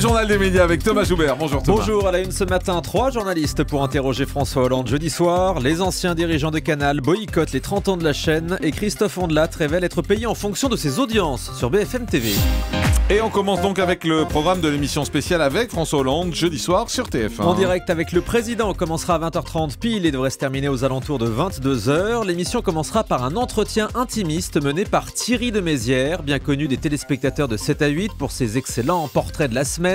journal des médias avec Thomas Joubert. Bonjour Thomas. Bonjour, à la une ce matin, 3 journalistes pour interroger François Hollande jeudi soir. Les anciens dirigeants de Canal boycottent les 30 ans de la chaîne et Christophe Ondelat révèle être payé en fonction de ses audiences sur BFM TV. Et on commence donc avec le programme de l'émission spéciale avec François Hollande jeudi soir sur TF1. En direct avec le président, on commencera à 20h30 pile et devrait se terminer aux alentours de 22h. L'émission commencera par un entretien intimiste mené par Thierry de Mézières, bien connu des téléspectateurs de 7 à 8 pour ses excellents portraits de la semaine.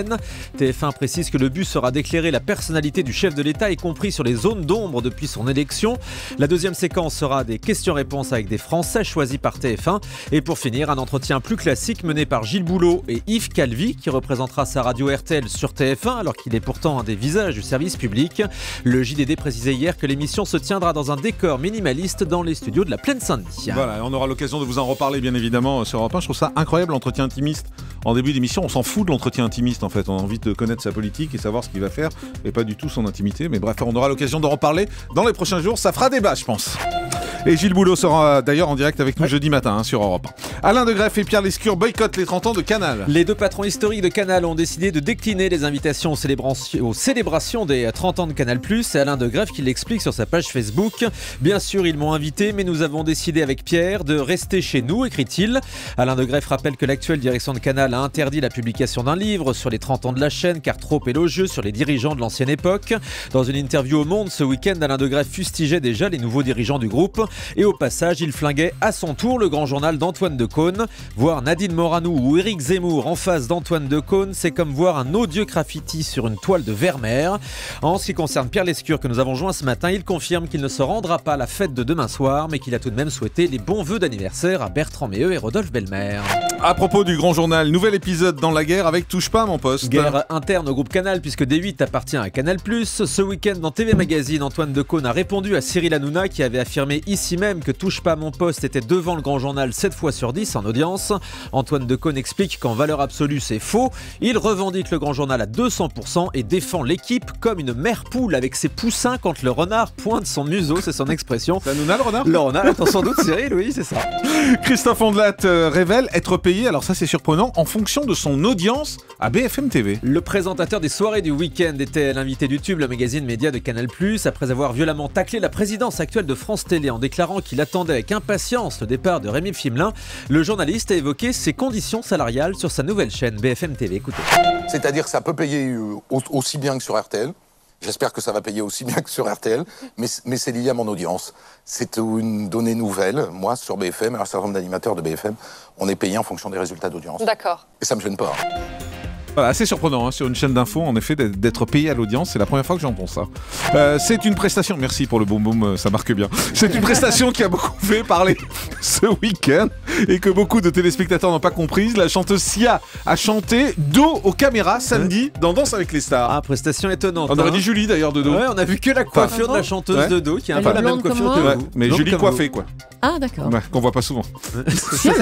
TF1 précise que le but sera d'éclairer la personnalité du chef de l'État, y compris sur les zones d'ombre depuis son élection. La deuxième séquence sera des questions-réponses avec des Français choisis par TF1. Et pour finir, un entretien plus classique mené par Gilles Boulot et Yves Calvi, qui représentera sa radio RTL sur TF1, alors qu'il est pourtant un des visages du service public. Le JDD précisait hier que l'émission se tiendra dans un décor minimaliste dans les studios de la Plaine-Saint-Denis. Voilà, on aura l'occasion de vous en reparler bien évidemment sur Europe 1. Je trouve ça incroyable, l'entretien intimiste. En début d'émission, on s'en fout de l'entretien intimiste en fait. On a envie de connaître sa politique et savoir ce qu'il va faire et pas du tout son intimité. Mais bref, on aura l'occasion d'en reparler dans les prochains jours. Ça fera débat, je pense. Et Gilles Boulot sera d'ailleurs en direct avec nous jeudi matin sur Europe 1. Alain Degreff et Pierre Lescure boycottent les 30 ans de Canal. Les deux patrons historiques de Canal ont décidé de décliner les invitations aux célébrations des 30 ans de Canal+. C'est Alain Degreff qui l'explique sur sa page Facebook. Bien sûr, ils m'ont invité, mais nous avons décidé avec Pierre de rester chez nous, écrit-il. Alain Degreff rappelle que l'actuelle direction de Canal a interdit la publication d'un livre sur les 30 ans de la chaîne, car trop élogieux sur les dirigeants de l'ancienne époque. Dans une interview au Monde ce week-end, Alain Degreff fustigeait déjà les nouveaux dirigeants du groupe. Et au passage, il flinguait à son tour le grand journal d'Antoine Decaune. Voir Nadine Morano ou Éric Zemmour en face d'Antoine Decaune, c'est comme voir un odieux graffiti sur une toile de Vermeer. En ce qui concerne Pierre Lescure, que nous avons joint ce matin, il confirme qu'il ne se rendra pas à la fête de demain soir, mais qu'il a tout de même souhaité les bons vœux d'anniversaire à Bertrand Méheux et Rodolphe Belmer. À propos du grand journal, nouvel épisode dans la guerre avec Touche pas à mon poste. Guerre interne au groupe Canal, puisque D8 appartient à Canal+. Ce week-end dans TV Magazine, Antoine Decaune a répondu à Cyril Hanouna, qui avait affirmé ici même que Touche pas à mon poste était devant le grand journal 7 fois sur 10 en audience. Antoine Decaune explique qu'en valeur absolue c'est faux. Il revendique le grand journal à 200% et défend l'équipe comme une mère poule avec ses poussins quand le renard pointe son museau, c'est son expression. C'est Hanouna le renard ? Le renard, attends sans doute Cyril, oui c'est ça. Christophe Ondelat révèle être payé, alors ça c'est surprenant, en fonction de son audience à BFM TV. Le présentateur des soirées du week-end était l'invité du Tube, le magazine média de Canal+, après avoir violemment taclé la présidence actuelle de France Télé en déclarant qu'il attendait avec impatience le départ de Rémi Fimelin. Le journaliste a évoqué ses conditions salariales sur sa nouvelle chaîne BFM TV. Écoutez. C'est-à-dire que ça peut payer aussi bien que sur RTL. J'espère que ça va payer aussi bien que sur RTL, mais c'est lié à mon audience. C'est une donnée nouvelle. Moi, sur BFM, un certain nombre d'animateurs de BFM, on est payé en fonction des résultats d'audience. D'accord. Et ça me gêne pas. Voilà, assez surprenant sur une chaîne d'info, en effet, d'être payé à l'audience. C'est la première fois que j'entends ça. C'est une prestation, merci pour le boum boum, ça marque bien. C'est une prestation qui a beaucoup fait parler ce week-end et que beaucoup de téléspectateurs n'ont pas comprise. La chanteuse Sia a chanté dos aux caméras samedi dans Danse avec les stars. Ah, prestation étonnante. On aurait dit Julie d'ailleurs de dos. Ouais, on a vu que la coiffure de la chanteuse de dos qui a un peu la même coiffure que vous. Mais Julie coiffée quoi. Ah d'accord. Ouais, qu'on voit pas souvent. Si, à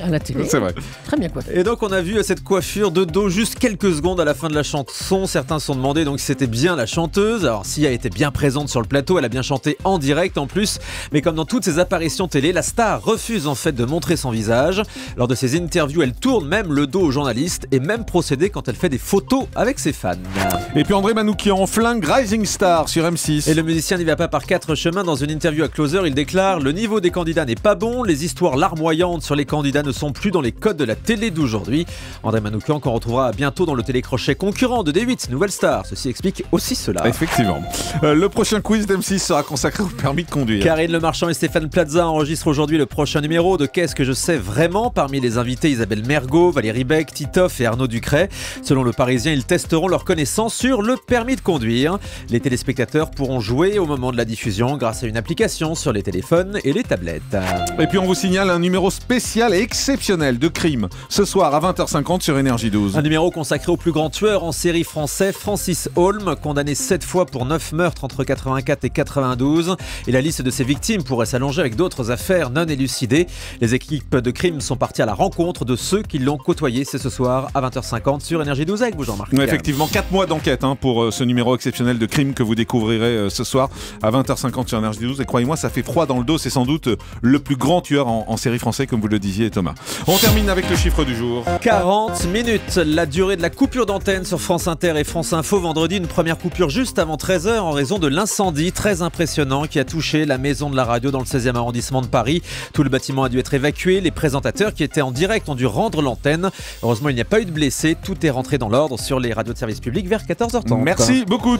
la télé. C'est vrai. Très bien coiffée. Et donc on a vu cette coiffure de dos juste quelques secondes à la fin de la chanson. Certains se sont demandé donc si c'était bien la chanteuse. Alors Sia était bien présente sur le plateau, elle a bien chanté en direct en plus. Mais comme dans toutes ses apparitions télé, la star refuse en fait de montrer son visage. Lors de ses interviews, elle tourne même le dos aux journalistes et même procédé quand elle fait des photos avec ses fans. Et puis André Manoukian flingue Rising Star sur M6. Et le musicien n'y va pas par quatre chemins. Dans une interview à Closer, il déclare: le niveau des candidats n'est pas bon, les histoires larmoyantes sur les candidats ne sont plus dans les codes de la télé d'aujourd'hui. André Manoukian qu'on retrouvera bientôt dans le télécrochet concurrent de D8, Nouvelle Star. Ceci explique aussi cela. Effectivement. Le prochain quiz d'M6 sera consacré au permis de conduire. Karine Le Marchand et Stéphane Plaza enregistrent aujourd'hui le prochain numéro de Qu'est-ce que je sais vraiment. Parmi les invités, Isabelle Mergo, Valérie Beck, Titoff et Arnaud Ducret. Selon le Parisien, ils testeront leurs connaissances sur le permis de conduire. Les téléspectateurs pourront jouer au moment de la diffusion grâce à une application sur les téléphones et les tablettes. Et puis on vous signale un numéro spécial et exceptionnel de Crime ce soir à 20h50 sur Énergie 12. Un numéro consacré au plus grand tueur en série français, Francis Holm, condamné 7 fois pour 9 meurtres entre 84 et 92. Et la liste de ses victimes pourrait s'allonger avec d'autres affaires non élucidées. Les équipes de Crime sont parties à la rencontre de ceux qui l'ont côtoyé. C'est ce soir à 20h50 sur Énergie 12 avec vous, Jean-Marc. Effectivement, 4 mois d'enquête pour ce numéro exceptionnel de Crime que vous découvrirez ce soir à 20h50 sur Énergie 12. Et croyez-moi, ça fait froid dans le dos. C'est sans doute le plus grand tueur en série français, comme vous le disiez, Thomas. On termine avec le chiffre du jour. 40 minutes. La durée durée de la coupure d'antenne sur France Inter et France Info vendredi. Une première coupure juste avant 13h en raison de l'incendie très impressionnant qui a touché la maison de la radio dans le 16e arrondissement de Paris. Tout le bâtiment a dû être évacué. Les présentateurs qui étaient en direct ont dû rendre l'antenne. Heureusement, il n'y a pas eu de blessés. Tout est rentré dans l'ordre sur les radios de service public vers 14h30. Merci beaucoup.